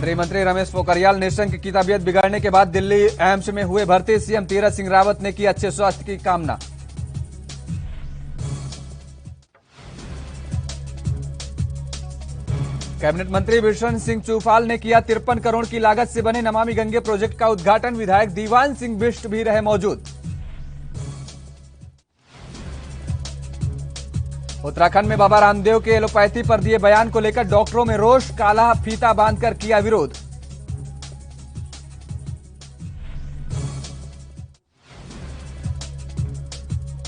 केंद्रीय मंत्री रमेश पोखरियाल निशंक की तबीयत बिगड़ने के बाद दिल्ली एम्स में हुए भर्ती। सीएम तीरथ सिंह रावत ने की अच्छे स्वास्थ्य की कामना। कैबिनेट मंत्री बिशन सिंह चूफाल ने किया 53 करोड़ की लागत से बने नमामि गंगे प्रोजेक्ट का उद्घाटन। विधायक दीवान सिंह बिष्ट भी रहे मौजूद। उत्तराखंड में बाबा रामदेव के एलोपैथी पर दिए बयान को लेकर डॉक्टरों में रोष। काला फीता बांधकर किया विरोध।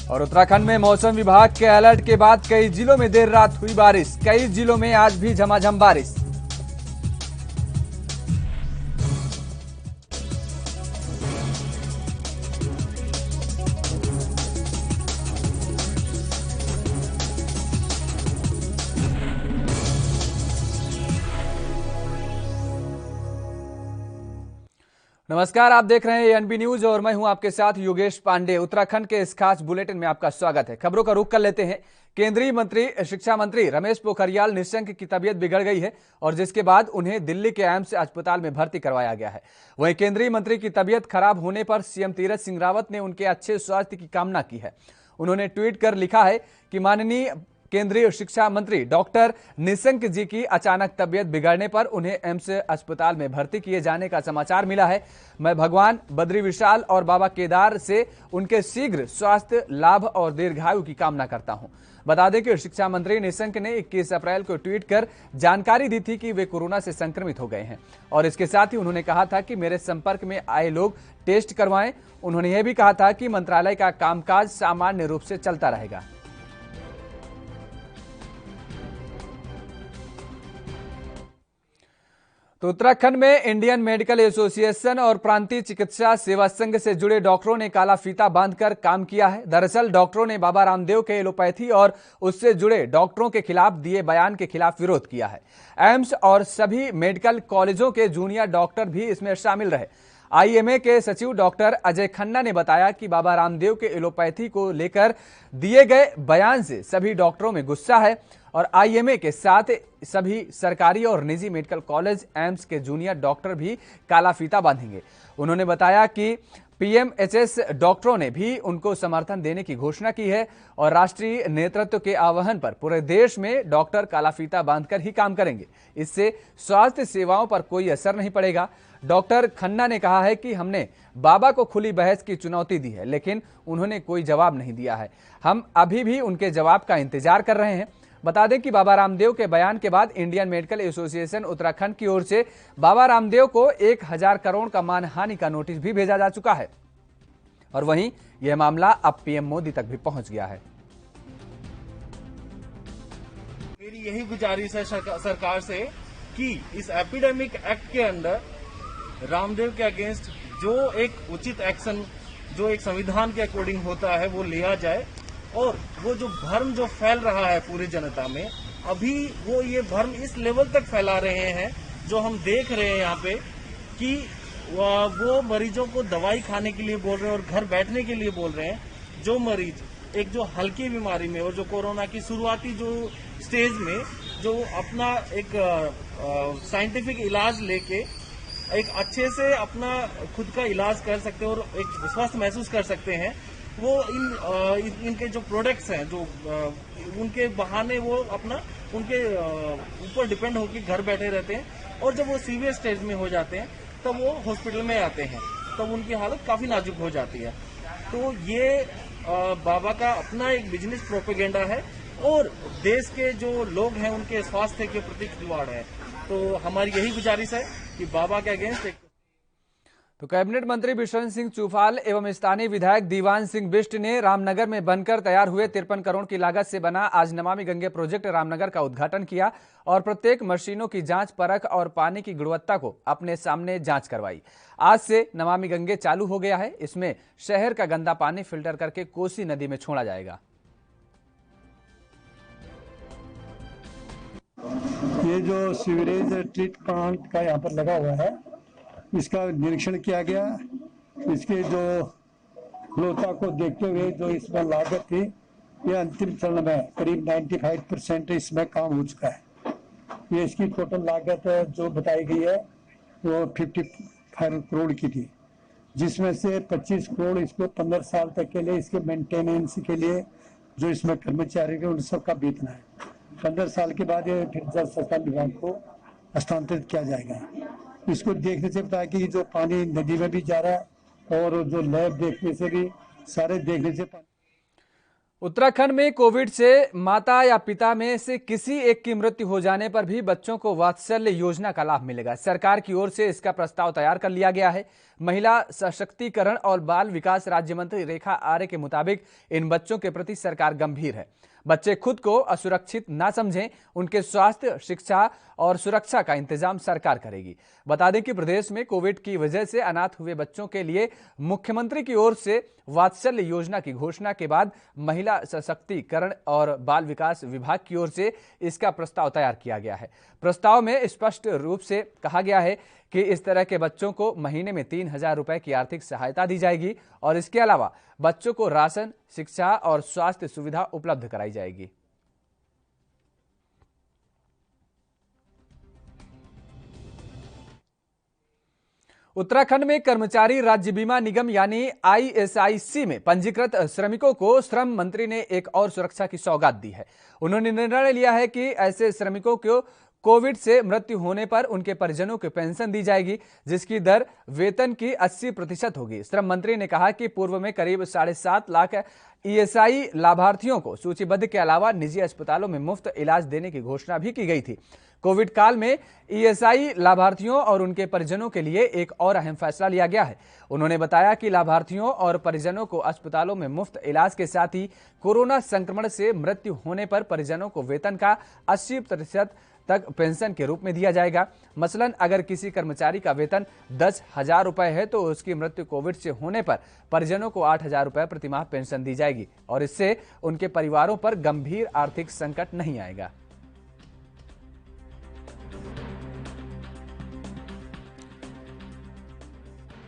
और उत्तराखंड में मौसम विभाग के अलर्ट के बाद कई जिलों में देर रात हुई बारिश। कई जिलों में आज भी झमाझम बारिश। नमस्कार, आप देख रहे हैं एएनबी न्यूज और मैं हूं आपके साथ योगेश पांडे। उत्तराखंड के इस खास बुलेटिन में आपका स्वागत है। खबरों का रुख कर लेते हैं। केंद्रीय मंत्री शिक्षा मंत्री रमेश पोखरियाल निशंक की तबीयत बिगड़ गई है और जिसके बाद उन्हें दिल्ली के एम्स अस्पताल में भर्ती करवाया गया है। वहीं केंद्रीय मंत्री की तबीयत खराब होने पर सीएम तीरथ सिंह रावत ने उनके अच्छे स्वास्थ्य की कामना की है। उन्होंने ट्वीट कर लिखा है कि माननीय केंद्रीय शिक्षा मंत्री डॉक्टर निशंक जी की अचानक तबीयत बिगड़ने पर उन्हें एम्स अस्पताल में भर्ती किए जाने का समाचार मिला है। मैं भगवान बद्री विशाल और बाबा केदार से उनके शीघ्र स्वास्थ्य लाभ और दीर्घायु की कामना करता हूं। बता दें कि शिक्षा मंत्री निशंक ने 21 अप्रैल को ट्वीट कर जानकारी दी थी कि वे कोरोना से संक्रमित हो गए हैं और इसके साथ ही उन्होंने कहा था कि मेरे संपर्क में आए लोग टेस्ट करवाएं। उन्होंने यह भी कहा था कि मंत्रालय का कामकाज सामान्य रूप से चलता रहेगा। तो उत्तराखंड में इंडियन मेडिकल एसोसिएशन और प्रांतीय चिकित्सा सेवा संघ से जुड़े डॉक्टरों ने काला फीता बांधकर काम किया है। दरअसल डॉक्टरों ने बाबा रामदेव के एलोपैथी और उससे जुड़े डॉक्टरों के खिलाफ दिए बयान के खिलाफ विरोध किया है। एम्स और सभी मेडिकल कॉलेजों के जूनियर डॉक्टर भी इसमें शामिल रहे। आईएमए के सचिव डॉक्टर अजय खन्ना ने बताया कि बाबा रामदेव के एलोपैथी को लेकर दिए गए बयान से सभी डॉक्टरों में गुस्सा है और आईएमए के साथ सभी सरकारी और निजी मेडिकल कॉलेज एम्स के जूनियर डॉक्टर भी काला फीता बांधेंगे। उन्होंने बताया कि पीएमएचएस डॉक्टरों ने भी उनको समर्थन देने की घोषणा की है और राष्ट्रीय नेतृत्व के आह्वान पर पूरे देश में डॉक्टर काला फीता बांधकर ही काम करेंगे। इससे स्वास्थ्य सेवाओं पर कोई असर नहीं पड़ेगा। डॉक्टर खन्ना ने कहा है कि हमने बाबा को खुली बहस की चुनौती दी है लेकिन उन्होंने कोई जवाब नहीं दिया है। हम अभी भी उनके जवाब का इंतजार कर रहे हैं। बता दें कि बाबा रामदेव के बयान के बाद इंडियन मेडिकल एसोसिएशन उत्तराखंड की ओर से बाबा रामदेव को 1000 करोड़ का मानहानि का नोटिस भी भेजा जा चुका है और वहीं यह मामला अब पीएम मोदी तक भी पहुंच गया है। मेरी यही गुजारिश है सरकार से कि इस एपिडेमिक एक्ट के अंदर रामदेव के अगेंस्ट जो एक उचित एक्शन जो एक संविधान के अकॉर्डिंग होता है वो लिया जाए और वो जो भ्रम जो फैल रहा है पूरी जनता में, अभी वो ये भ्रम इस लेवल तक फैला रहे हैं जो हम देख रहे हैं यहाँ पे कि वो मरीजों को दवाई खाने के लिए बोल रहे हैं और घर बैठने के लिए बोल रहे हैं। जो मरीज एक जो हल्की बीमारी में और जो कोरोना की शुरुआती जो स्टेज में जो अपना एक साइंटिफिक इलाज लेके एक अच्छे से अपना खुद का इलाज कर सकते हैं और एक स्वस्थ महसूस कर सकते हैं, वो इनके जो प्रोडक्ट्स हैं जो उनके बहाने वो अपना उनके ऊपर डिपेंड होकर घर बैठे रहते हैं और जब वो सीवियर स्टेज में हो जाते हैं तब वो हॉस्पिटल में आते हैं, तब उनकी हालत काफी नाजुक हो जाती है। तो ये बाबा का अपना एक बिजनेस प्रोपेगेंडा है और देश के जो लोग हैं उनके स्वास्थ्य के प्रति खिलवाड़ है। तो हमारी यही गुजारिश है कि बाबा के अगेंस्ट तो कैबिनेट मंत्री बिशन सिंह चूफाल एवं स्थानीय विधायक दीवान सिंह बिष्ट ने रामनगर में बनकर तैयार हुए 53 करोड़ की लागत से बना आज नमामि गंगे प्रोजेक्ट रामनगर का उद्घाटन किया और प्रत्येक मशीनों की जांच परख और पानी की गुणवत्ता को अपने सामने जांच करवाई। आज से नमामि गंगे चालू हो गया है। इसमें शहर का गंदा पानी फिल्टर करके कोसी नदी में छोड़ा जाएगा। ये जो सीवरेज ट्रीट प्लांट का यहाँ पर लगा हुआ है इसका निरीक्षण किया गया। इसके जो गुणवत्ता को देखते हुए जो इसमें लागत थी ये अंतिम चरण में करीब 95% इसमें काम हो चुका है। ये इसकी टोटल लागत जो बताई गई है वो 55 करोड़ की थी, जिसमें से 25 करोड़ इसको 15 साल तक के लिए इसके मेंटेनेंस के लिए जो इसमें कर्मचारी के उन सबका वेतन है। 15 साल के बाद ये फिर जल संसाधन विभाग को हस्तांतरित किया जाएगा। इसको देखने से पता है कि जो पानी नदी में भी जा रहा है और जो लैब देखने से भी सारे देखने से उत्तराखंड में कोविड से माता या पिता में से किसी एक की मृत्यु हो जाने पर भी बच्चों को वात्सल्य योजना का लाभ मिलेगा। सरकार की ओर से इसका प्रस्ताव तैयार कर लिया गया है। महिला सशक्तिकरण और बाल विकास राज्य मंत्री रेखा आर्य के मुताबिक इन बच्चों के प्रति सरकार गंभीर है। बच्चे खुद को असुरक्षित ना समझें, उनके स्वास्थ्य, शिक्षा और सुरक्षा का इंतजाम सरकार करेगी। बता दें कि प्रदेश में कोविड की वजह से अनाथ हुए बच्चों के लिए मुख्यमंत्री की ओर से वात्सल्य योजना की घोषणा के बाद महिला सशक्तिकरण और बाल विकास विभाग की ओर से इसका प्रस्ताव तैयार किया गया है। प्रस्ताव में स्पष्ट रूप से कहा गया है कि इस तरह के बच्चों को महीने में 3,000 रुपए की आर्थिक सहायता दी जाएगी और इसके अलावा बच्चों को राशन, शिक्षा और स्वास्थ्य सुविधा उपलब्ध कराई जाएगी। उत्तराखंड में कर्मचारी राज्य बीमा निगम यानी ISIC में पंजीकृत श्रमिकों को श्रम मंत्री ने एक और सुरक्षा की सौगात दी है। उन्होंने निर्णय लिया है कि ऐसे श्रमिकों को कोविड से मृत्यु होने पर उनके परिजनों को पेंशन दी जाएगी, जिसकी दर वेतन की 80% होगी। श्रम मंत्री ने कहा कि पूर्व में करीब 7.5 लाख ESI लाभार्थियों को सूचीबद्ध के अलावा निजी अस्पतालों में मुफ्त इलाज देने की घोषणा भी की गई थी। कोविड काल में ESI लाभार्थियों और उनके परिजनों के लिए एक और अहम फैसला लिया गया है। उन्होंने बताया कि लाभार्थियों और परिजनों को अस्पतालों में मुफ्त इलाज के साथ ही कोरोना संक्रमण से मृत्यु होने पर परिजनों को वेतन का 80% तक पेंशन के रूप में दिया जाएगा। मसलन अगर किसी कर्मचारी का वेतन 10,000 रुपए है तो उसकी मृत्यु कोविड से होने पर परिजनों को 8,000 रुपए प्रतिमाह पेंशन दी जाएगी और इससे उनके परिवारों पर गंभीर आर्थिक संकट नहीं आएगा।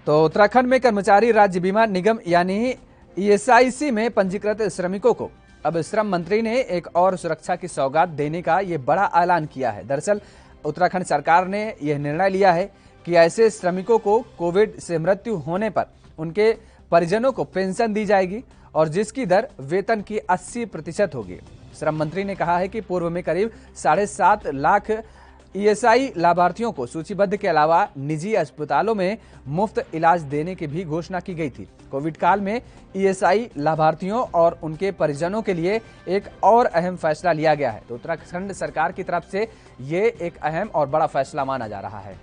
तो उत्तराखंड में कर्मचारी राज्य बीमा निगम यानी ESIC में पंजीकृत श्रमिकों को अब श्रम मंत्री ने एक और सुरक्षा की सौगात देने का ये बड़ा ऐलान किया है। दरअसल उत्तराखंड सरकार ने यह निर्णय लिया है कि ऐसे श्रमिकों को कोविड से मृत्यु होने पर उनके परिजनों को पेंशन दी जाएगी और जिसकी दर वेतन की 80% होगी। श्रम मंत्री ने कहा है कि पूर्व में करीब 7.5 लाख ESI लाभार्थियों को सूचीबद्ध के अलावा निजी अस्पतालों में मुफ्त इलाज देने की भी घोषणा की गई थी। कोविड काल में ESI लाभार्थियों और उनके परिजनों के लिए एक और अहम फैसला लिया गया है। तो उत्तराखंड सरकार की तरफ से ये एक अहम और बड़ा फैसला माना जा रहा है।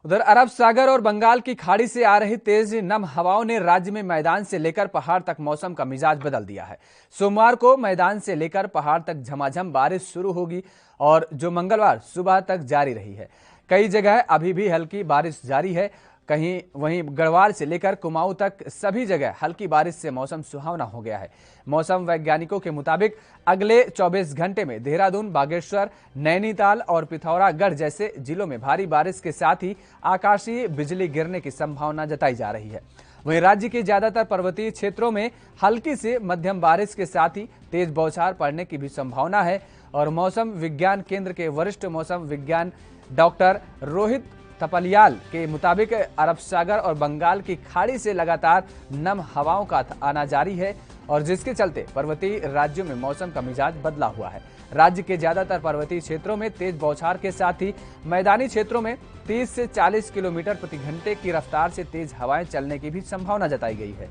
उधर अरब सागर और बंगाल की खाड़ी से आ रही तेज नम हवाओं ने राज्य में मैदान से लेकर पहाड़ तक मौसम का मिजाज बदल दिया है। सोमवार को मैदान से लेकर पहाड़ तक झमाझम बारिश शुरू होगी और जो मंगलवार सुबह तक जारी रही है। कई जगह अभी भी हल्की बारिश जारी है। वहीं गढ़वाल से लेकर कुमाऊं तक सभी जगह हल्की बारिश से मौसम सुहावना हो गया है। मौसम वैज्ञानिकों के मुताबिक अगले 24 घंटे में देहरादून, बागेश्वर, नैनीताल और पिथौरागढ़ जैसे जिलों में भारी बारिश के साथ ही आकाशीय बिजली गिरने की संभावना जताई जा रही है। वहीं राज्य के ज्यादातर पर्वतीय क्षेत्रों में हल्की से मध्यम बारिश के साथ ही तेज बौछार पड़ने की भी संभावना है और मौसम विज्ञान केंद्र के वरिष्ठ मौसम विज्ञान डॉक्टर रोहित तपलियाल के मुताबिक अरब सागर और बंगाल की खाड़ी से लगातार नम हवाओं का आना जारी है और जिसके चलते पर्वतीय राज्यों में मौसम का मिजाज बदला हुआ है। राज्य के ज्यादातर पर्वतीय क्षेत्रों में तेज बौछार के साथ ही मैदानी क्षेत्रों में 30 से 40 किलोमीटर प्रति घंटे की रफ्तार से तेज हवाएं चलने की भी संभावना जताई गई है।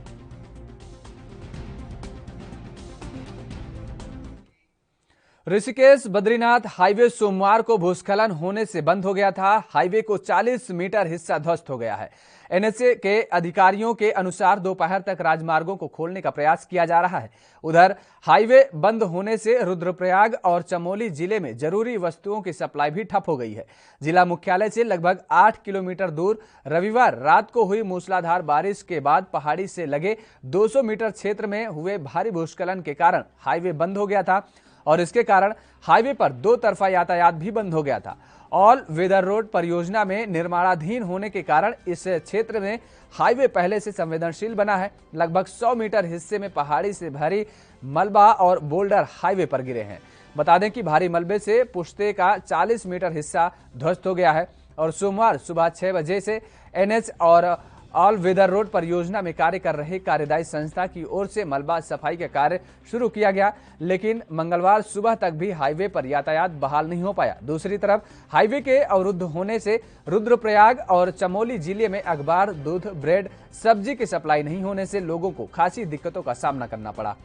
ऋषिकेश बद्रीनाथ हाईवे सोमवार को भूस्खलन होने से बंद हो गया था। हाईवे को 40 मीटर हिस्सा ध्वस्त हो गया है। NHA के अधिकारियों के अनुसार दोपहर तक राजमार्गों को खोलने का प्रयास किया जा रहा है। उधर हाईवे बंद होने से रुद्रप्रयाग और चमोली जिले में जरूरी वस्तुओं की सप्लाई भी ठप हो गई है। जिला मुख्यालय से लगभग 8 किलोमीटर दूर रविवार रात को हुई मूसलाधार बारिश के बाद पहाड़ी से लगे 200 मीटर क्षेत्र में हुए भारी भूस्खलन के कारण हाईवे बंद हो गया था और इसके कारण हाईवे पर दो तरफा यातायात भी बंद हो गया था। ऑल वेदर रोड परियोजना में निर्माणाधीन होने के कारण इस क्षेत्र में हाईवे पहले से संवेदनशील बना है। लगभग 100 मीटर हिस्से में पहाड़ी से भरी मलबा और बोल्डर हाईवे पर गिरे हैं। बता दें कि भारी मलबे से पुश्ते का 40 मीटर हिस्सा ध्वस्त हो गया है और सोमवार सुबह 6 बजे से NH और ऑल वेदर रोड परियोजना में कार्य कर रहे कार्यदायी संस्था की ओर से मलबा सफाई का कार्य शुरू किया गया, लेकिन मंगलवार सुबह तक भी हाईवे पर यातायात बहाल नहीं हो पाया। दूसरी तरफ हाईवे के अवरुद्ध होने से रुद्रप्रयाग और चमोली जिले में अखबार, दूध, ब्रेड, सब्जी की सप्लाई नहीं होने से लोगों को खासी दिक्कतों का सामना करना पड़ा।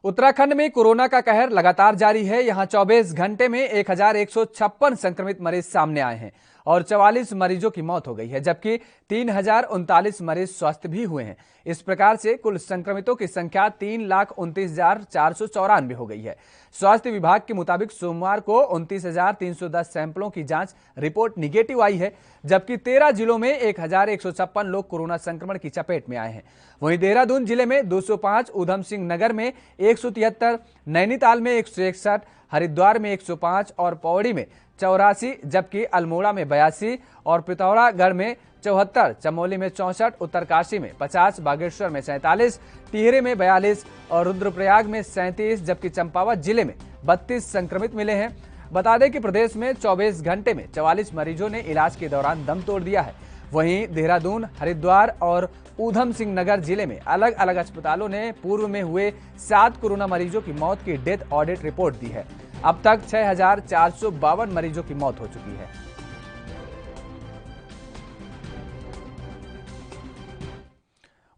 उत्तराखंड में कोरोना का कहर लगातार जारी है। यहां 24 घंटे में 1156 संक्रमित मरीज सामने आए हैं और 44 मरीजों की मौत हो गई है, जबकि 3039 मरीज स्वस्थ भी हुए हैं। इस प्रकार से कुल संक्रमितों की संख्या 3,29,494 हो गई है। स्वास्थ्य विभाग के मुताबिक सोमवार को 29,310 सैंपलों की जांच रिपोर्ट निगेटिव आई है, जबकि 13 जिलों में 1,156 लोग कोरोना संक्रमण की चपेट में आए हैं। वहीं देहरादून जिले में 205, ऊधम सिंह नगर में 173, नैनीताल में 161, हरिद्वार में 105 और पौड़ी में 84, जबकि अल्मोड़ा में 82 और पिथौरागढ़ में 74, चमोली में 64, उत्तरकाशी में 50, बागेश्वर में 47, टिहरे में 42 और रुद्रप्रयाग में 37, जबकि चंपावत जिले में 32 संक्रमित मिले हैं। बता दें कि प्रदेश में 24 घंटे में 44 मरीजों ने इलाज के दौरान दम तोड़ दिया है। वहीं देहरादून, हरिद्वार और ऊधम सिंह नगर जिले में अलग अलग अस्पतालों ने पूर्व में हुए 7 कोरोना मरीजों की मौत की डेथ ऑडिट रिपोर्ट दी है। अब तक 6,452 मरीजों की मौत हो चुकी है।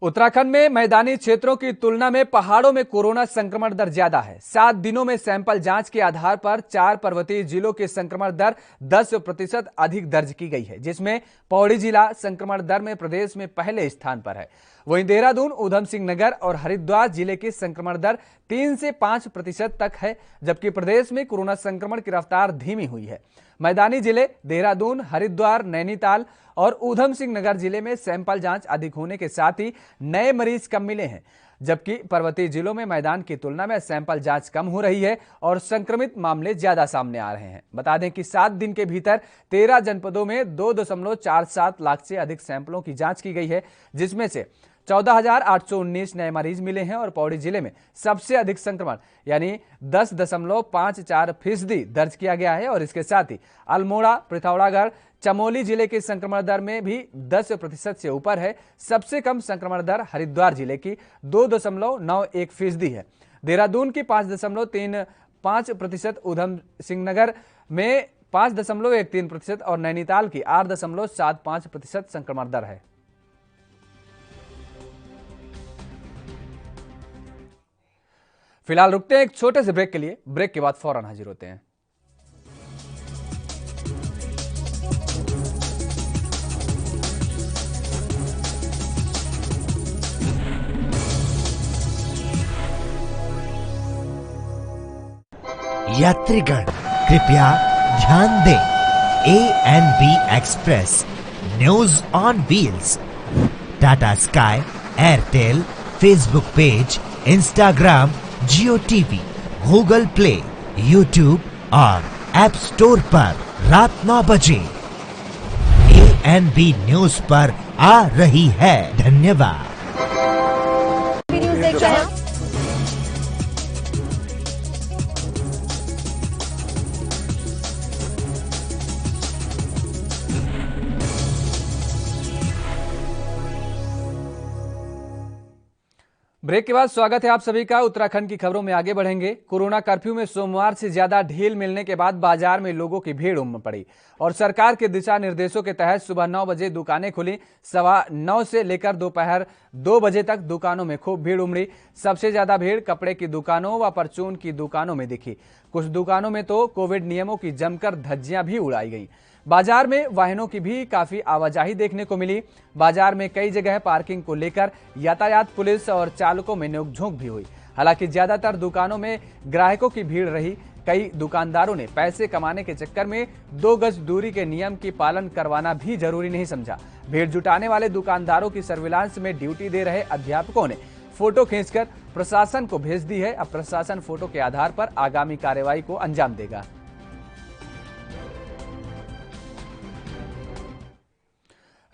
उत्तराखंड में मैदानी क्षेत्रों की तुलना में पहाड़ों में कोरोना संक्रमण दर ज्यादा है। 7 दिनों में सैंपल जांच के आधार पर 4 पर्वतीय जिलों की संक्रमण दर 10% अधिक दर्ज की गई है, जिसमें पौड़ी जिला संक्रमण दर में प्रदेश में पहले स्थान पर है। वहीं देहरादून, ऊधम सिंह नगर और हरिद्वार जिले की संक्रमण दर 3 से 5% तक है, जबकि प्रदेश में कोरोना संक्रमण की रफ्तार धीमी हुई है। मैदानी जिले देहरादून, हरिद्वार, नैनीताल और ऊधम सिंह नगर जिले में सैंपल जांच अधिक होने के साथ ही नए मरीज कम मिले हैं, जबकि पर्वतीय जिलों में मैदान की तुलना में सैंपल जांच कम हो रही है और संक्रमित मामले ज्यादा सामने आ रहे हैं। बता दें कि 7 दिन के भीतर 13 जनपदों में 2.47 लाख से अधिक सैंपलों की जांच की गई है, जिसमें से 14,819 नए मरीज मिले हैं और पौड़ी जिले में सबसे अधिक संक्रमण यानी 10.54% दर्ज किया गया है। और इसके साथ ही अल्मोड़ा, पिथौरागढ़, चमोली जिले की संक्रमण दर में भी 10% से ऊपर है। सबसे कम संक्रमण दर हरिद्वार जिले की 2.91% है। देहरादून की 5.35%, ऊधम सिंह नगर में 5.13% और नैनीताल की 8.75% संक्रमण दर है। फिलहाल रुकते हैं एक छोटे से ब्रेक के लिए। ब्रेक के बाद फौरन हाजिर होते हैं। यात्रीगण कृपया ध्यान दें, ANB express news on wheels Tata sky, Airtel, Facebook page, Instagram, Jio TV, Google play, YouTube और ऐप स्टोर पर रात 9 बजे ANB न्यूज पर आ रही है। धन्यवाद। न्यूज देख रहे हैं। ब्रेक के बाद स्वागत है आप सभी का। उत्तराखंड की खबरों में आगे बढ़ेंगे। कोरोना कर्फ्यू में सोमवार से ज्यादा ढील मिलने के बाद बाजार में लोगों की भीड़ उमड़ पड़ी और सरकार के दिशा निर्देशों के तहत सुबह 9 बजे दुकानें खुली। 9:15 से लेकर दोपहर 2 बजे तक दुकानों में खूब भीड़ उमड़ी। सबसे ज्यादा भीड़ कपड़े की दुकानों व परचून की दुकानों में दिखी। कुछ दुकानों में तो कोविड नियमों की जमकर धज्जियां भी उड़ाई गई। बाजार में वाहनों की भी काफी आवाजाही देखने को मिली। बाजार में कई जगह पार्किंग को लेकर यातायात पुलिस और चालकों में नोकझोंक भी हुई। हालांकि ज्यादातर दुकानों में ग्राहकों की भीड़ रही। कई दुकानदारों ने पैसे कमाने के चक्कर में 2 गज दूरी के नियम की पालन करवाना भी जरूरी नहीं समझा। भीड़ जुटाने वाले दुकानदारों की सर्विलांस में ड्यूटी दे रहे अध्यापकों ने फोटो खींचकर प्रशासन को भेज दी है। अब प्रशासन फोटो के आधार पर आगामी कार्रवाई को अंजाम देगा।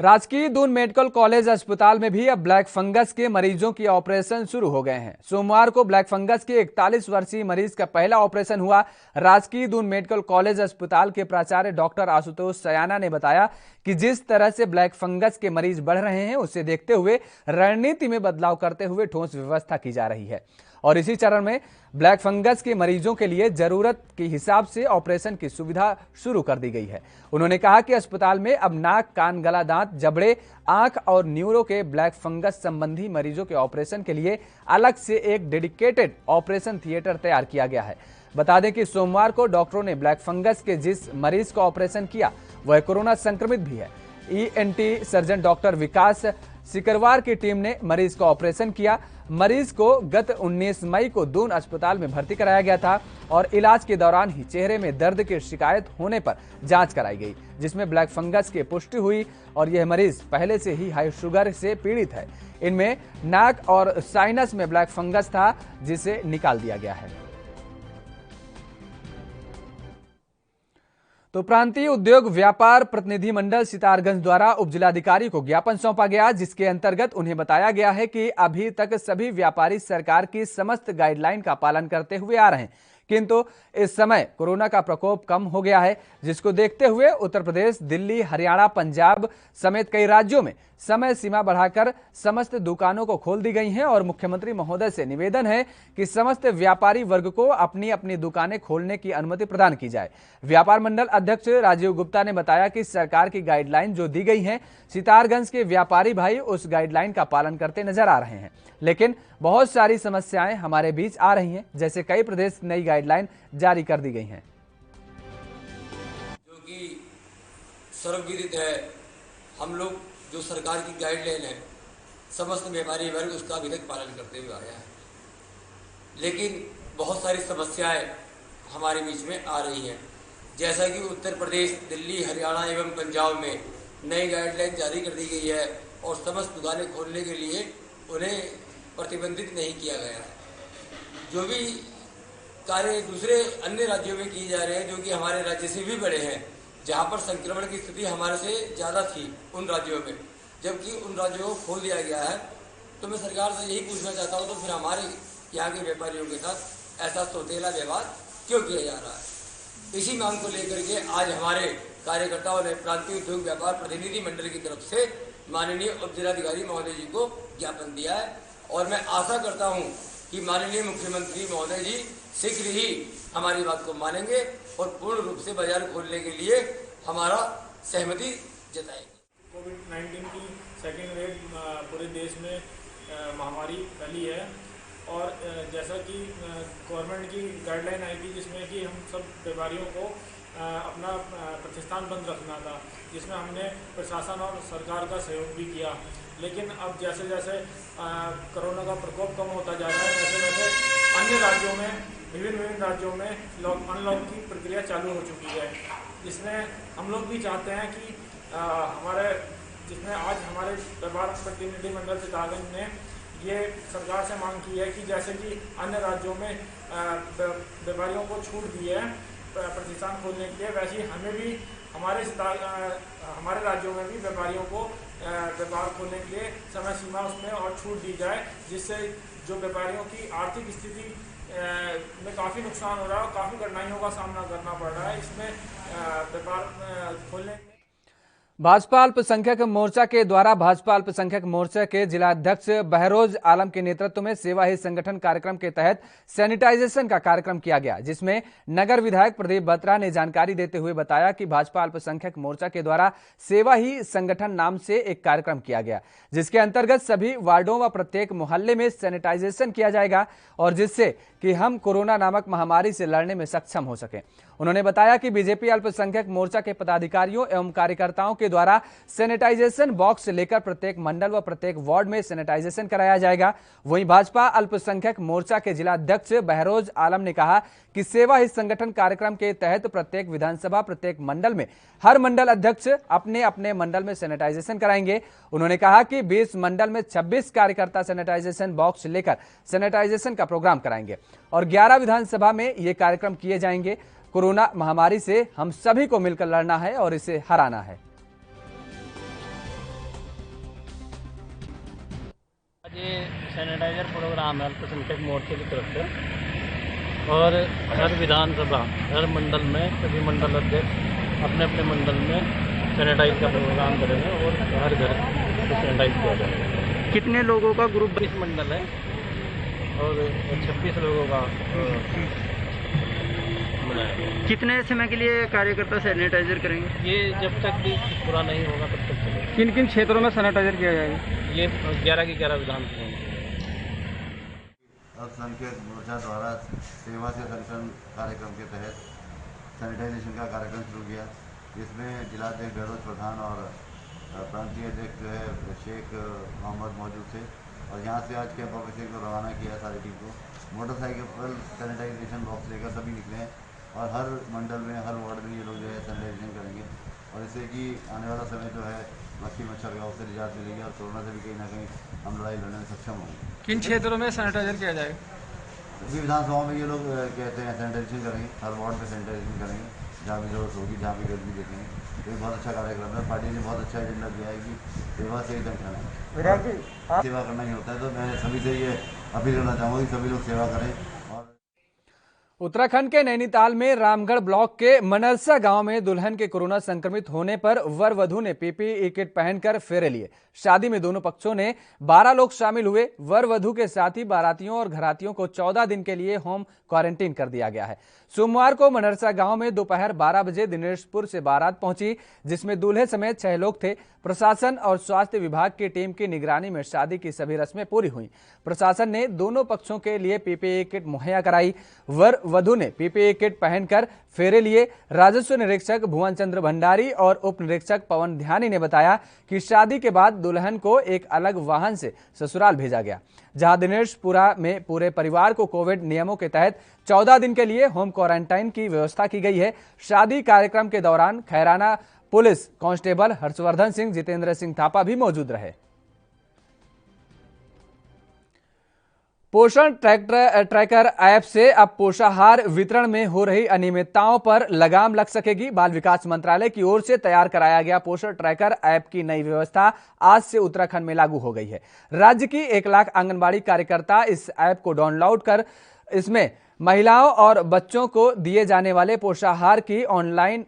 राजकीय दून मेडिकल कॉलेज अस्पताल में भी अब ब्लैक फंगस के मरीजों की ऑपरेशन शुरू हो गए हैं। सोमवार को ब्लैक फंगस के 41 वर्षीय मरीज का पहला ऑपरेशन हुआ। राजकीय दून मेडिकल कॉलेज अस्पताल के प्राचार्य डॉक्टर आशुतोष सयाना ने बताया कि जिस तरह से ब्लैक फंगस के मरीज बढ़ रहे हैं, उसे देखते हुए रणनीति में बदलाव करते हुए ठोस व्यवस्था की जा रही है और इसी चरण में ब्लैक फंगस के मरीजों के लिए जरूरत के हिसाब से ऑपरेशन की सुविधा शुरू कर दी गई है। उन्होंने कहा कि अस्पताल में अब नाक, कान, गला, दांत, जबड़े, आंख और न्यूरो के ब्लैक फंगस संबंधी मरीजों के ऑपरेशन के लिए अलग से एक डेडिकेटेड ऑपरेशन थिएटर तैयार किया गया है। बता दें कि सोमवार को डॉक्टरों ने ब्लैक फंगस के जिस मरीज का ऑपरेशन किया वह कोरोना संक्रमित भी है। ईएनटी सर्जन डॉक्टर विकास सिकरवार की टीम ने मरीज का ऑपरेशन किया। मरीज को गत 19 मई को दून अस्पताल में भर्ती कराया गया था और इलाज के दौरान ही चेहरे में दर्द की शिकायत होने पर जांच कराई गई, जिसमें ब्लैक फंगस की पुष्टि हुई और यह मरीज पहले से ही हाई शुगर से पीड़ित है। इनमें नाक और साइनस में ब्लैक फंगस था, जिसे निकाल दिया गया है। तो प्रांतीय उद्योग व्यापार प्रतिनिधि मंडल सितारगंज द्वारा उप जिलाधिकारी को ज्ञापन सौंपा गया, जिसके अंतर्गत उन्हें बताया गया है कि अभी तक सभी व्यापारी सरकार की समस्त गाइडलाइन का पालन करते हुए आ रहे हैं, किंतु इस समय कोरोना का प्रकोप कम हो गया है, जिसको देखते हुए उत्तर प्रदेश, दिल्ली, हरियाणा, पंजाब समेत कई राज्यों में समय सीमा बढ़ाकर समस्त दुकानों को खोल दी गई हैं और मुख्यमंत्री महोदय से निवेदन है कि समस्त व्यापारी वर्ग को अपनी अपनी दुकानें खोलने की अनुमति प्रदान की जाए। व्यापार मंडल अध्यक्ष राजीव गुप्ता ने बताया कि सरकार की गाइडलाइन जो दी गई है, सितारगंज के व्यापारी भाई उस गाइडलाइन का पालन करते नजर आ रहे हैं, लेकिन बहुत सारी समस्याएं हमारे बीच आ रही हैं, जैसे कई प्रदेश नई गाइडलाइन जारी कर दी गई हैं। जो कि सर्वविदित है, हम लोग जो सरकार की गाइडलाइन है समस्त व्यापारी वर्ग उसका अभी तक पालन करते हुए आया है, लेकिन बहुत सारी समस्याएं हमारे बीच में आ रही हैं। जैसा कि उत्तर प्रदेश, दिल्ली, हरियाणा एवं पंजाब में नई गाइडलाइन जारी कर दी गई है और समस्त दुकानें खोलने के लिए उन्हें प्रतिबंधित नहीं किया गया है। जो भी कार्य दूसरे अन्य राज्यों में किए जा रहे हैं, जो कि हमारे राज्य से भी बड़े हैं, जहां पर संक्रमण की स्थिति हमारे से ज़्यादा थी उन राज्यों में, जबकि उन राज्यों को खोल दिया गया है, तो मैं सरकार से यही पूछना चाहता हूं, तो फिर हमारे यहाँ के व्यापारियों के साथ ऐसा सौतेला व्यवहार क्यों किया जा रहा है। इसी मांग को लेकर के आज हमारे कार्यकर्ताओं ने प्रांतीय उद्योग व्यापार प्रतिनिधि मंडल की तरफ से माननीय उप जिलाधिकारी महोदय जी को ज्ञापन दिया है और मैं आशा करता हूं कि माननीय मुख्यमंत्री महोदय जी शीघ्र ही हमारी बात को मानेंगे और पूर्ण रूप से बाजार खोलने के लिए हमारा सहमति जताएंगे। कोविड-19 की सेकेंड वेव पूरे देश में महामारी फैली है और जैसा कि गवर्नमेंट की गाइडलाइन आई थी, जिसमें कि हम सब व्यापारियों को अपना प्रतिष्ठान बंद रखना था, जिसमें हमने प्रशासन और सरकार का सहयोग भी किया। लेकिन अब जैसे जैसे कोरोना का प्रकोप कम होता जा रहा है, वैसे वैसे अन्य राज्यों में, विभिन्न राज्यों में अनलॉक की प्रक्रिया चालू हो चुकी है। इसमें हम लोग भी चाहते हैं कि जिसमें आज हमारे व्यापार प्रतिनिधि मंडल सितारगंज ने ये सरकार से मांग की है कि जैसे कि अन्य राज्यों में व्यापारियों को छूट दी है प्रतिष्ठान खोलने के लिए, वैसे ही हमें भी हमारे राज्यों में भी व्यापारियों को व्यापार खोलने के लिए समय सीमा उसमें और छूट दी जाए, जिससे जो व्यापारियों की आर्थिक स्थिति में काफ़ी नुकसान हो रहा है और काफ़ी कठिनाइयों का सामना करना पड़ रहा है। इसमें व्यापार खोलने में भाजपा अल्पसंख्यक मोर्चा के द्वारा भाजपा अल्पसंख्यक मोर्चा के जिलाध्यक्ष बहरोज आलम के नेतृत्व में सेवा ही संगठन कार्यक्रम के तहत सैनिटाइजेशन का कार्यक्रम किया गया, जिसमें नगर विधायक प्रदीप बत्रा ने जानकारी देते हुए बताया कि भाजपा अल्पसंख्यक मोर्चा के द्वारा सेवा ही संगठन नाम से एक कार्यक्रम किया गया, जिसके अंतर्गत सभी वार्डों व प्रत्येक मोहल्ले में सैनिटाइजेशन किया जाएगा और जिससे कि हम कोरोना नामक महामारी से लड़ने में सक्षम हो सके। उन्होंने बताया कि बीजेपी अल्पसंख्यक मोर्चा के पदाधिकारियों एवं कार्यकर्ताओं के द्वारा सैनिटाइजेशन बॉक्स लेकर प्रत्येक मंडल व प्रत्येक वार्ड में सैनिटाइजेशन कराया जाएगा। वहीं भाजपा अल्पसंख्यक मोर्चा के जिलाध्यक्ष बहरोज आलम ने कहा कि सेवा ही संगठन कार्यक्रम के तहत प्रत्येक विधानसभा, प्रत्येक मंडल में हर मंडल अध्यक्ष अपने अपने मंडल में सैनिटाइजेशन कराएंगे। उन्होंने कहा कि 20 मंडल में 26 कार्यकर्ता सैनिटाइजेशन बॉक्स लेकर सैनिटाइजेशन का प्रोग्राम कराएंगे और 11 विधानसभा में ये कार्यक्रम किए जाएंगे। कोरोना महामारी से हम सभी को मिलकर लड़ना है और इसे हराना है। सैनिटाइजर प्रोग्राम है अल्पसंख्यक मोर्चे की तरफ से, और हर विधानसभा, हर मंडल में सभी मंडल अध्यक्ष अपने अपने मंडल में सैनिटाइज का प्रोग्राम करेंगे और हर घर को सैनिटाइज किया जाएगा। कितने लोगों का ग्रुप? 20 मंडल है और 26 लोगों का बनाया। कितने समय के लिए कार्यकर्ता सैनिटाइजर करेंगे? ये जब तक भी पूरा नहीं होगा तब तक चलेगा। किन किन क्षेत्रों में सैनिटाइजर किया जाएगा? ये 11 की 11 विधानसभा। अल्पसंख्यक मोर्चा द्वारा सेवा से संगठन कार्यक्रम के तहत सैनिटाइजेशन का कार्यक्रम शुरू किया, जिसमें जिलाध्यक्ष बेरोज प्रधान और प्रांतीय अध्यक्ष जो है शेख मोहम्मद मौजूद थे। और यहाँ से आज कैंप ऑफिसर को रवाना किया सारी टीम को। मोटरसाइकिल पर सैनिटाइजेशन बॉक्स लेकर सभी निकले हैं और हर मंडल में, हर वार्ड में ये लोग जो है सैनिटाइजेशन करेंगे, और इससे कि आने वाला समय जो है मक्खी मच्छर का उससे निजात मिलेगी और कोरोना से भी कहीं ना कहीं हम लड़ाई लड़ने में सक्षम होंगे। किन क्षेत्रों में सैनिटाइजर किया जाएगा? सभी विधानसभाओं में ये लोग कहते हैं सैनिटाइजेशन करेंगे, हर वार्ड में सैनिटाइजेशन करेंगे, जहाँ भी जरूरत होगी, जहाँ भी गर्मी देखेंगे। तो ये बहुत अच्छा कार्यक्रम है। पार्टी ने बहुत अच्छा एजेंडा दिया है कि सेवा से ही संगठन है, सेवा करना ही होता है। तो मैं सभी से ये अपील करना चाहूँगा कि सभी लोग सेवा करें। उत्तराखंड के नैनीताल में रामगढ़ ब्लॉक के मनरसा गांव में दुल्हन के कोरोना संक्रमित होने पर वर वधू ने पीपीई किट पहनकर फेरे लिए। शादी में दोनों पक्षों ने 12 लोग शामिल हुए। वर वधू के साथ ही बारातियों और घरातियों को 14 दिन के लिए होम क्वारंटीन कर दिया गया है। सोमवार को मनरसा गांव में दोपहर 12 बजे दिनेशपुर से बारात पहुंची, जिसमें दूल्हे समेत 6 लोग थे। प्रशासन और स्वास्थ्य विभाग की टीम की निगरानी में शादी की सभी रस्में पूरी हुई। प्रशासन ने दोनों पक्षों के लिए पीपीई किट मुहैया कराई। वर वधू ने पीपीई किट पहनकर फेरे लिए। राजस्व निरीक्षक भुवन चंद्र भंडारी और उप निरीक्षक पवन ध्यानी ने बताया कि शादी के बाद दुल्हन को एक अलग वाहन से ससुराल भेजा गया, जहां दिनेशपुरा में पूरे परिवार को कोविड नियमों के तहत 14 दिन के लिए होम क्वारंटाइन की व्यवस्था की गई है। शादी कार्यक्रम के दौरान खैराना पुलिस कांस्टेबल हर्षवर्धन सिंह, जितेंद्र सिंह थापा भी मौजूद रहे। पोषण ट्रैकर ऐप से अब पोषाहार वितरण में हो रही अनियमितताओं पर लगाम लग सकेगी। बाल विकास मंत्रालय की ओर से तैयार कराया गया पोषण ट्रैकर ऐप की नई व्यवस्था आज से उत्तराखंड में लागू हो गई है। राज्य की 1 लाख आंगनबाड़ी कार्यकर्ता इस ऐप को डाउनलोड कर इसमें महिलाओं और बच्चों को दिए जाने वाले पोषाहार की ऑनलाइन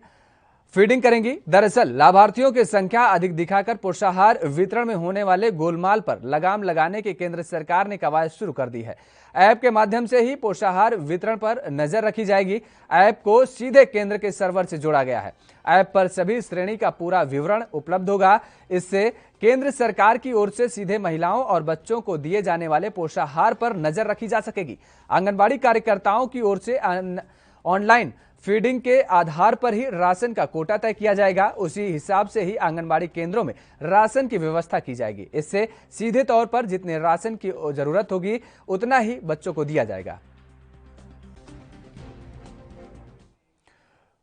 फीडिंग करेंगी। दरअसल लाभार्थियों की संख्या अधिक दिखाकर पोषाहार वितरण में होने वाले गोलमाल पर लगाम लगाने की केंद्र सरकार ने कवायद शुरू कर दी है। ऐप के माध्यम से ही पोषाहार वितरण पर नजर रखी जाएगी। ऐप को सीधे केंद्र के सर्वर से जोड़ा गया है। ऐप पर सभी श्रेणी का पूरा विवरण उपलब्ध होगा। इससे केंद्र सरकार की ओर से सीधे महिलाओं और बच्चों को दिए जाने वाले पोषाहार पर नजर रखी जा सकेगी। आंगनबाड़ी कार्यकर्ताओं की ओर से ऑनलाइन फीडिंग के आधार पर ही राशन का कोटा तय किया जाएगा। उसी हिसाब से ही आंगनबाड़ी केंद्रों में राशन की व्यवस्था की जाएगी। इससे सीधे तौर पर जितने राशन की जरूरत होगी उतना ही बच्चों को दिया जाएगा।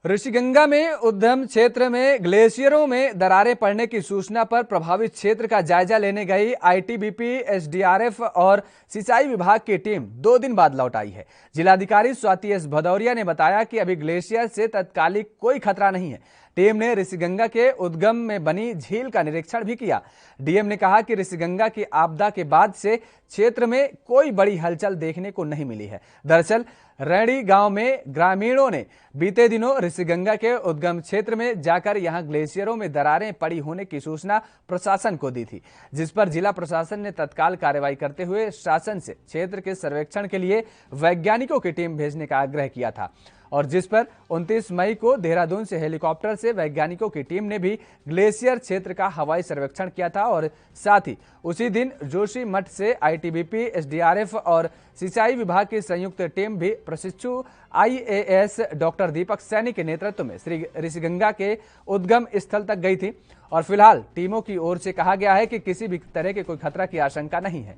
ऋषिगंगा में उद्गम क्षेत्र में ग्लेशियरों में दरारें पड़ने की सूचना पर प्रभावित क्षेत्र का जायजा लेने गई आईटीबीपी, एसडीआरएफ और सिंचाई विभाग की टीम 2 दिन बाद लौट आई है। जिलाधिकारी स्वाति एस भदौरिया ने बताया कि अभी ग्लेशियर से तत्कालिक कोई खतरा नहीं है। टीम ने ऋषिगंगा के उद्गम में बनी झील का निरीक्षण भी किया। डीएम ने कहा कि ऋषिगंगा की आपदा के बाद से क्षेत्र में कोई बड़ी हलचल देखने को नहीं मिली है। दरअसल रैणी गांव में ग्रामीणों ने बीते दिनों ऋषिगंगा के उद्गम क्षेत्र में जाकर यहां ग्लेशियरों में दरारें पड़ी होने की सूचना प्रशासन को दी थी, जिस पर जिला प्रशासन ने तत्काल कार्रवाई करते हुए शासन से क्षेत्र के सर्वेक्षण के लिए वैज्ञानिकों की टीम भेजने का आग्रह किया था, और जिस पर 29 मई को देहरादून से हेलीकॉप्टर से वैज्ञानिकों की टीम ने भी ग्लेशियर क्षेत्र का हवाई सर्वेक्षण किया था। और साथ ही उसी दिन जोशी मठ से आईटीबीपी, एसडीआरएफ और सिंचाई विभाग की संयुक्त टीम भी प्रशिक्षु आईएएस डॉक्टर दीपक सैनी के नेतृत्व में श्री ऋषिगंगा के उद्गम स्थल तक गई थी। और फिलहाल टीमों की ओर से कहा गया है कि किसी भी तरह के कोई खतरा की आशंका नहीं है।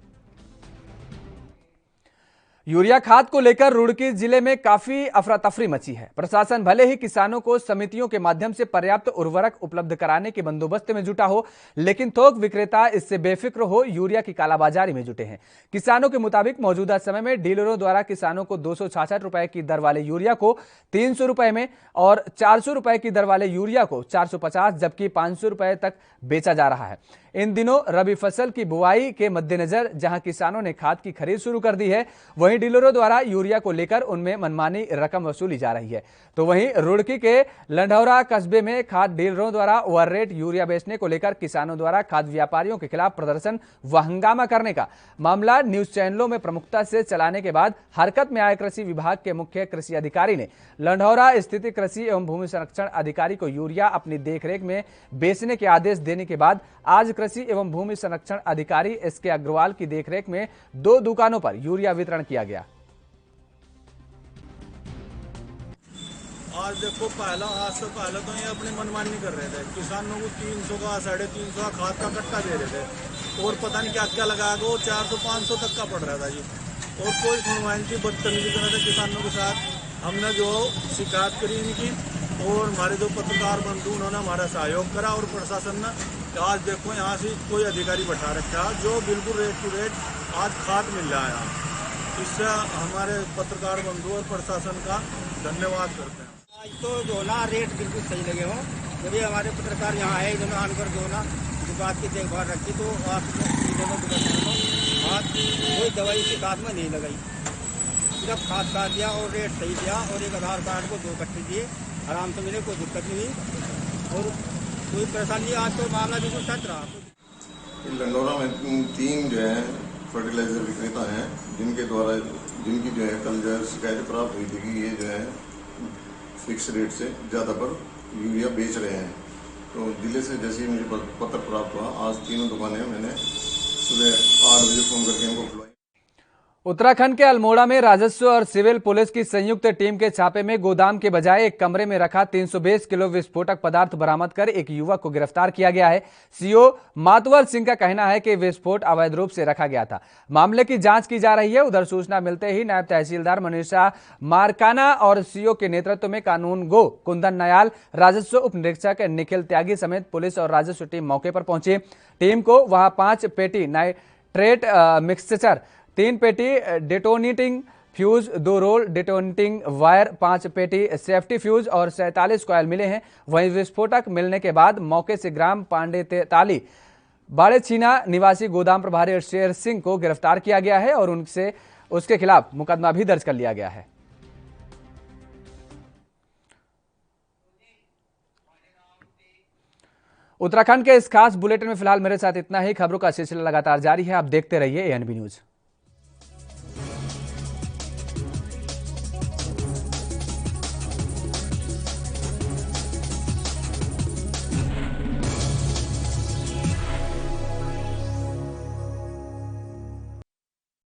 यूरिया खाद को लेकर रुड़की जिले में काफी अफरा तफरी मची है। प्रशासन भले ही किसानों को समितियों के माध्यम से पर्याप्त उर्वरक उपलब्ध कराने के बंदोबस्त में जुटा हो, लेकिन थोक विक्रेता इससे बेफिक्र हो यूरिया की कालाबाजारी में जुटे हैं। किसानों के मुताबिक मौजूदा समय में डीलरों द्वारा किसानों को 266 रुपए की दर वाले यूरिया को 300 रुपए में और 400 रुपए की दर वाले यूरिया को 450 जबकि 500 रुपए तक बेचा जा रहा है। इन दिनों रबी फसल की बुआई के मद्देनजर जहां किसानों ने खाद की खरीद शुरू कर दी है, वहीं डीलरों द्वारा यूरिया को लेकर उनमें मनमानी रकम वसूली जा रही है। तो वहीं रुड़की के लंढौरा कस्बे में खाद डीलरों द्वारा ओवर रेट यूरिया बेचने को लेकर किसानों द्वारा खाद व्यापारियों के खिलाफ प्रदर्शन व हंगामा करने का मामला न्यूज चैनलों में प्रमुखता से चलाने के बाद हरकत में आए कृषि विभाग के मुख्य कृषि अधिकारी ने लंढौरा स्थित कृषि एवं भूमि संरक्षण अधिकारी को यूरिया अपनी देखरेख में बेचने के आदेश देने के बाद आज कृषि एवं भूमि संरक्षण अधिकारी एसके अग्रवाल की देखरेख में 2 दुकानों पर यूरिया वितरण किया गया। आज देखो आज से पहले तो ये अपनी मनमानी कर रहे थे, किसानों को 300 का 350 का खाद का कट्टा दे रहे थे और पता नहीं क्या क्या लगाया वो 400-500 तक का पड़ रहा था जी। और कोई सुनवाई की बदतमीजी कर रहे थे किसानों के साथ। हमने जो शिकायत करी इनकी और हमारे जो पत्रकार बंधु उन्होंने हमारा सहयोग करा और प्रशासन ने आज देखो यहाँ से कोई अधिकारी बैठा रखा जो बिल्कुल रेट टू रेट आज खाद मिल रहा है यहाँ। इससे हमारे पत्रकार बंधु और प्रशासन का धन्यवाद करते हैं। आज तो जो ना रेट बिल्कुल सही लगे हों, जब हमारे पत्रकार यहाँ आए जो आनकर जो ना बात की देखभाल रखी तो आज कोई दवाई की खाद में नहीं लगाई, सिर्फ खाद का दिया और रेट सही दिया और एक आधार कार्ड को 2 कट्टे दिए, आराम से मिले, कोई दिक्कत नहीं हुई और कोई परेशानी। आज तो मामला बिल्कुल सच रहा। लंढौरा में 3 जो है फर्टिलाइजर विक्रेता हैं जिनकी जो है कल जो है शिकायत प्राप्त हुई थी कि ये जो है फिक्स रेट से ज़्यादा पर यूरिया बेच रहे हैं। तो जिले से जैसे ही मुझे पत्र प्राप्त हुआ, आज 3 दुकानें मैंने सुबह 8 बजे फोन करके इनको खुलवाई। उत्तराखंड के अल्मोड़ा में राजस्व और सिविल पुलिस की संयुक्त टीम के छापे में गोदाम के बजाय एक कमरे में रखा 320 किलो विस्फोटक पदार्थ बरामद कर एक युवक को गिरफ्तार किया गया है। सीओ मातवर सिंह का कहना है कि विस्फोट अवैध रूप से रखा गया था। मामले की जांच की जा रही है। उधर सूचना मिलते ही नायब तहसीलदार मनीषा मारकाना और सीओ के नेतृत्व में कानून गो कुंदन नयाल, राजस्व उप निरीक्षक निखिल त्यागी समेत पुलिस और राजस्व टीम मौके पर पहुंची। टीम को वहां 5 पेटी नाइट्रेट मिक्सचर, 3 पेटी detonating fuse, 2 roll detonating wire, 5 पेटी सेफ्टी फ्यूज और 47 कॉयल मिले हैं। वहीं विस्फोटक मिलने के बाद मौके से ग्राम पांडेताली बाड़े छीना निवासी गोदाम प्रभारी शेर सिंह को गिरफ्तार किया गया है और उसके खिलाफ मुकदमा भी दर्ज कर लिया गया है। उत्तराखंड के इस खास बुलेटिन में फिलहाल मेरे साथ इतना ही। खबरों का सिलसिला लगातार जारी है। आप देखते रहिए ANB न्यूज।